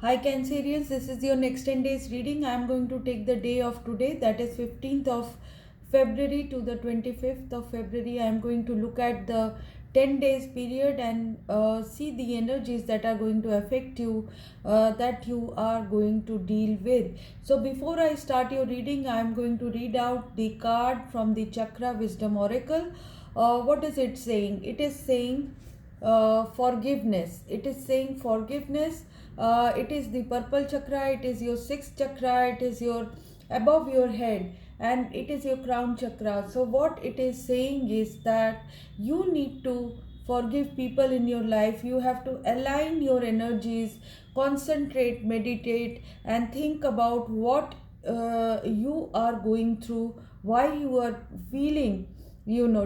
Hi Cancerians, this is your next 10 days reading. I am going to take the day of today, that is 15th of February to the 25th of February. I am going to look at the 10 days period and see the energies that are going to affect you, that you are going to deal with. So before I start your reading, I am going to read out the card from the Chakra Wisdom Oracle. What is it saying? It is saying forgiveness. It is saying forgiveness. It is the purple chakra, it is your sixth chakra, it is your above your head, and it is your crown chakra. So what it is saying is that you need to forgive people in your life. You have to align your energies, concentrate, meditate, and think about what you are going through, why you are feeling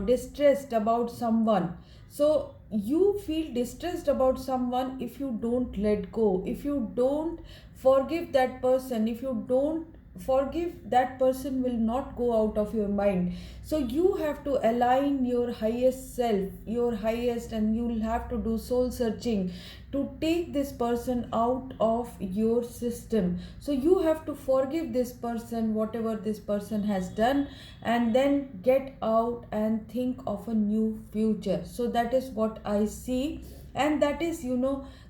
distressed about someone. So you feel distressed about someone if you don't let go, if you don't forgive that person, if you don't forgive, that person will not go out of your mind. So you have to align your highest self, your highest, and you will have to do soul searching to take this person out of your system. So you have to forgive this person, whatever this person has done, and then get out and think of a new future. So that is what I see, and that is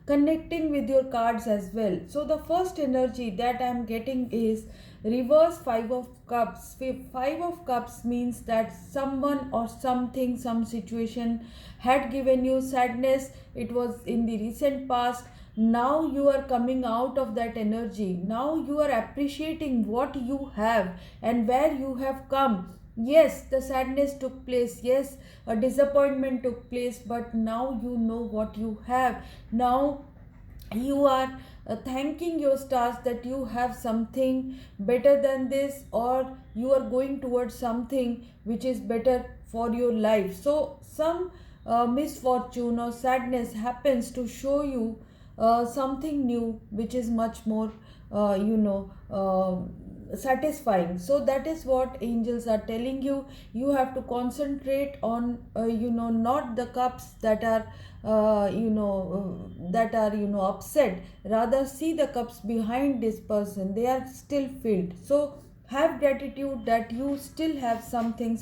connecting with your cards as well. So the first energy that I am getting is reverse five of cups. Five of cups means that someone or something, some situation had given you sadness. It was in the recent past. Now you are coming out of that energy. Now you are appreciating what you have and where you have come. Yes, the sadness took place. Yes, a disappointment took place, but now you know what you have. Now you are thanking your stars that you have something better than this, or you are going towards something which is better for your life. So some misfortune or sadness happens to show you something new which is much more satisfying. So that is what angels are telling you. You have to concentrate on not the cups that are upset. Rather see the cups behind this person, they are still filled. So have gratitude that you still have something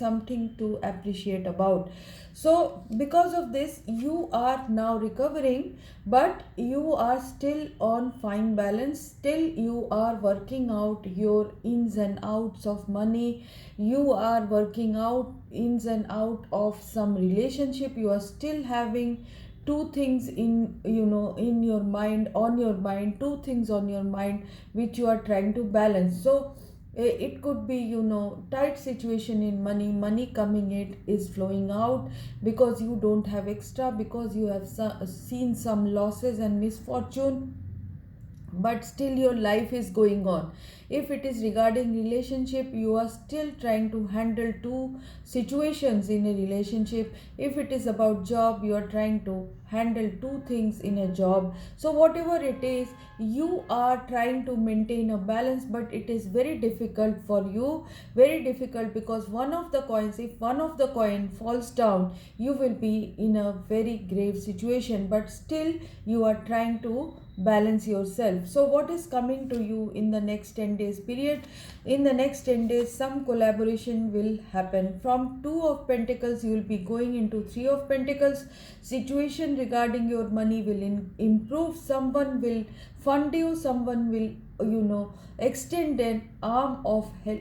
to appreciate about. So because of this you are now recovering, but you are still on fine balance. Still you are working out your ins and outs of money. You are working out ins and out of some relationship. You are still having two things in your mind, on your mind, two things on your mind which you are trying to balance. So it could be tight situation in money. Money coming in is flowing out because you don't have extra, because you have seen some losses and misfortune, but still your life is going on. If it is regarding relationship, you are still trying to handle two situations in a relationship. If it is about job, you are trying to handle two things in a job. So whatever it is, you are trying to maintain a balance, but it is very difficult for you. Very difficult, because one of the coins, if one of the coin falls down, you will be in a very grave situation, but still you are trying to balance yourself. So what is coming to you in the next 10 days period? In the next 10 days, some collaboration will happen. From two of pentacles, you will be going into three of pentacles. Situation regarding your money will improve. Someone will fund you, someone will extend an arm of help,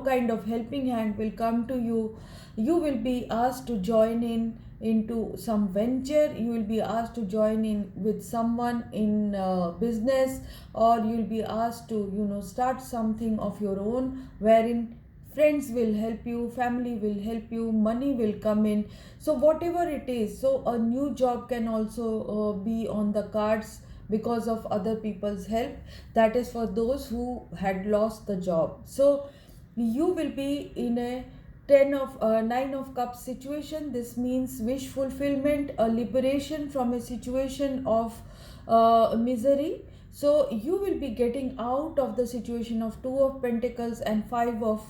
kind of helping hand will come to you. You will be asked to join in into some venture. You will be asked to join in with someone in business, or you will be asked to start something of your own, wherein friends will help you, family will help you, money will come in. So whatever it is, so a new job can also be on the cards because of other people's help. That is for those who had lost the job. So you will be in a 9 of cups situation. This means wish fulfillment, a liberation from a situation of misery. So you will be getting out of the situation of two of pentacles and five of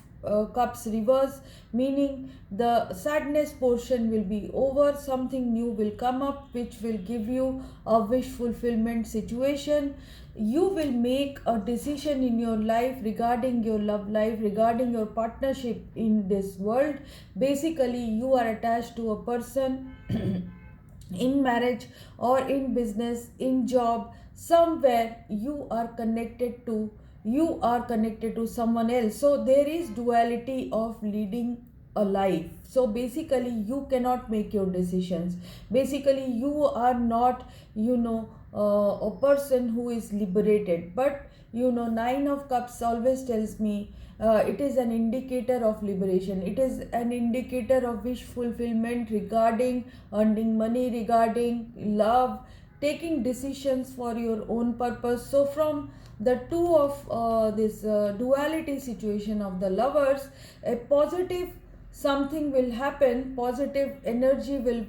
cups reverse, meaning the sadness portion will be over, something new will come up which will give you a wish fulfillment situation. You will make a decision in your life regarding your love life, regarding your partnership in this world. Basically, you are attached to a person in marriage or in business, in job, somewhere you are connected to someone else. So there is duality of leading a life. So basically you cannot make your decisions. Basically you are not, a person who is liberated. But nine of cups always tells me it is an indicator of liberation. It is an indicator of wish fulfillment regarding earning money, regarding love, taking decisions for your own purpose. So from the two of this duality situation of the lovers, a positive something will happen, positive energy will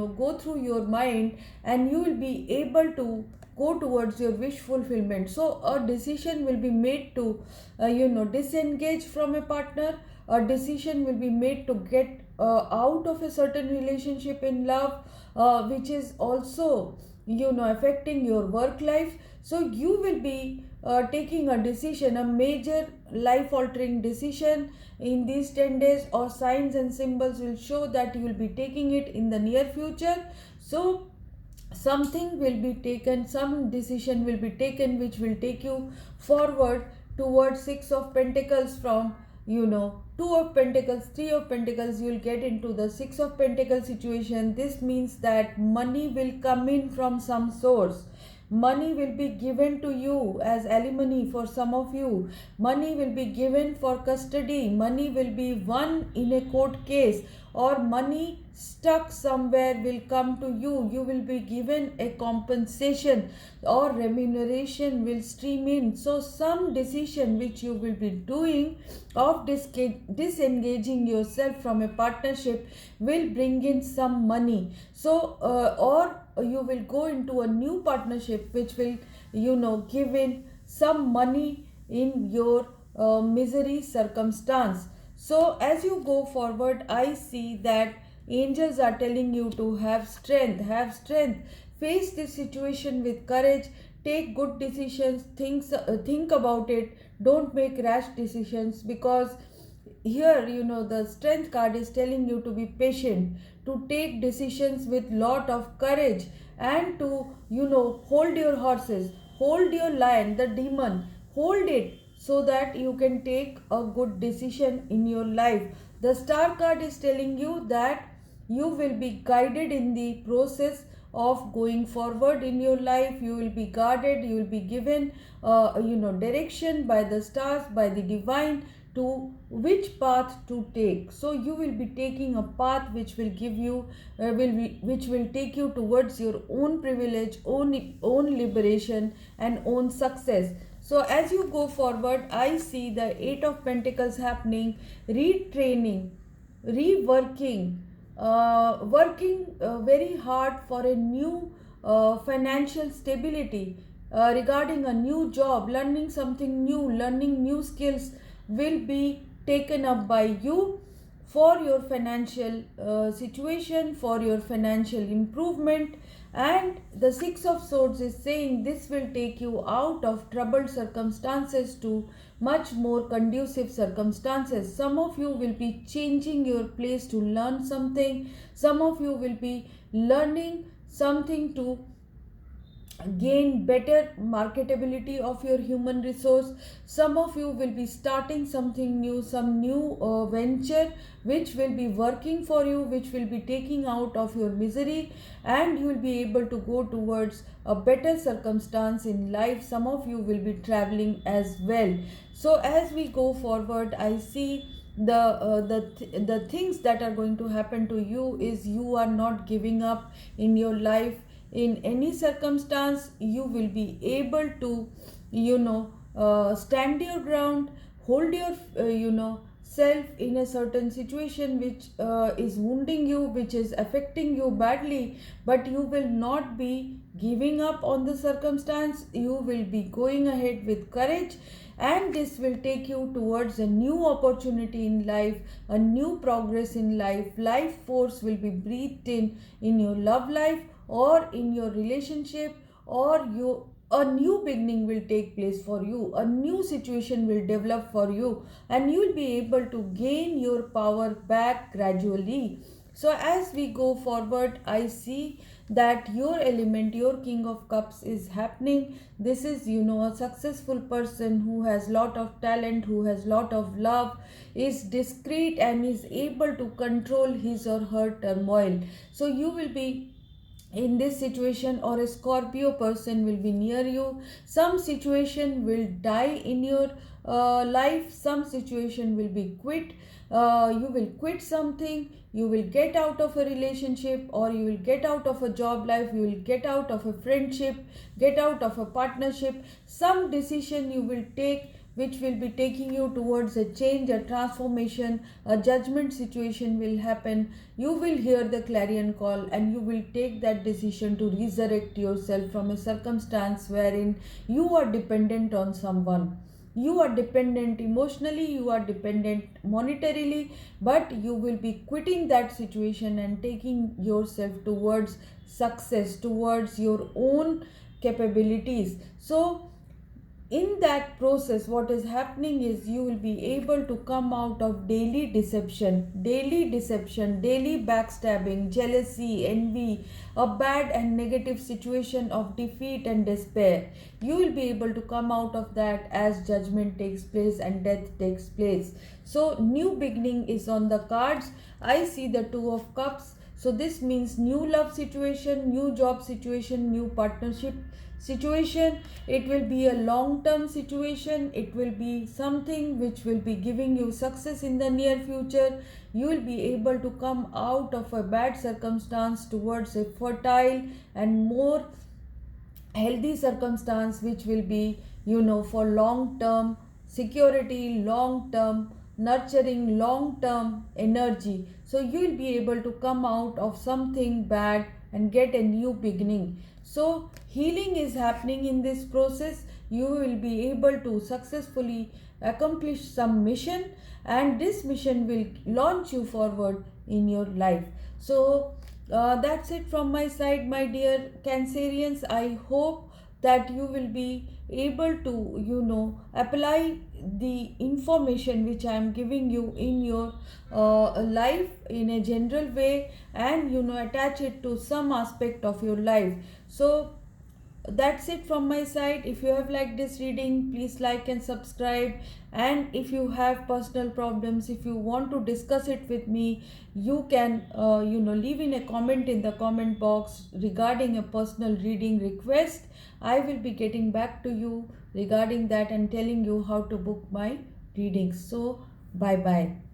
go through your mind, and you will be able to go towards your wish fulfillment. So a decision will be made to disengage from a partner. A decision will be made to get out of a certain relationship in love, which is also affecting your work life. So you will be taking a decision, a major life altering decision in these 10 days, or signs and symbols will show that you will be taking it in the near future. So something will be taken, some decision will be taken which will take you forward towards six of pentacles. From two of pentacles, three of pentacles, you will get into the six of pentacles situation. This means that money will come in from some source. Money will be given to you as alimony for some of you. Money will be given for custody. Money will be won in a court case, or money stuck somewhere will come to you. You will be given a compensation or remuneration will stream in. So some decision which you will be doing of disengaging yourself from a partnership will bring in some money. So or you will go into a new partnership which will give in some money in your misery circumstance. So as you go forward, I see that angels are telling you to have strength, face this situation with courage, take good decisions, think about it, don't make rash decisions. Because here the strength card is telling you to be patient, to take decisions with lot of courage, and to hold your horses, hold your lion, the demon, hold it, so that you can take a good decision in your life. The star card is telling you that you will be guided in the process of going forward in your life. You will be guarded, you will be given direction by the stars, by the divine, to which path to take. So you will be taking a path which will give you which will take you towards your own privilege, own liberation, and own success. So as you go forward, I see the eight of pentacles happening, retraining, reworking, working very hard for a new financial stability, regarding a new job, learning something new, learning new skills will be taken up by you for your financial situation, for your financial improvement. And the six of swords is saying this will take you out of troubled circumstances to much more conducive circumstances. Some of you will be changing your place to learn something. Some of you will be learning something to gain better marketability of your human resource. Some of you will be starting something new, some new venture which will be working for you, which will be taking out of your misery, and you will be able to go towards a better circumstance in life. Some of you will be traveling as well. So as we go forward, I see the things that are going to happen to you is you are not giving up in your life. In any circumstance you will be able to stand your ground, hold your self in a certain situation which is wounding you, which is affecting you badly, but you will not be giving up on the circumstance. You will be going ahead with courage, and this will take you towards a new opportunity in life, a new progress in life. Life force will be breathed in your love life or in your relationship, or you a new beginning will take place for you, a new situation will develop for you, and you will be able to gain your power back gradually. So as we go forward, I see that your element, your king of cups is happening. This is, a successful person who has lot of talent, who has lot of love, is discreet, and is able to control his or her turmoil. So you will be in this situation, or a Scorpio person will be near you. Some situation will die in your life, some situation will be quit. You will quit something, you will get out of a relationship, or you will get out of a job life, you will get out of a friendship, get out of a partnership. Some decision you will take which will be taking you towards a change, a transformation, a judgment situation will happen. You will hear the clarion call, and you will take that decision to resurrect yourself from a circumstance wherein you are dependent on someone. You are dependent emotionally, you are dependent monetarily, but you will be quitting that situation and taking yourself towards success, towards your own capabilities. So in that process, what is happening is you will be able to come out of daily deception, daily backstabbing, jealousy, envy, a bad and negative situation of defeat and despair. You will be able to come out of that as judgment takes place and death takes place. So new beginning is on the cards. I see the Two of Cups. So this means new love situation, new job situation, new partnership situation. It will be a long term situation, it will be something which will be giving you success in the near future. You will be able to come out of a bad circumstance towards a fertile and more healthy circumstance, which will be, for long term security, long term nurturing, long term energy. So you will be able to come out of something bad and get a new beginning. So healing is happening in this process. You will be able to successfully accomplish some mission, and this mission will launch you forward in your life. So that's it from my side, my dear Cancerians. I hope that you will be able to, apply the information which I am giving you in your life in a general way, and attach it to some aspect of your life. So that's it from my side. If you have liked this reading, please like and subscribe. And if you have personal problems, if you want to discuss it with me, you can leave in a comment in the comment box regarding a personal reading request. I will be getting back to you regarding that and telling you how to book my readings. So bye bye.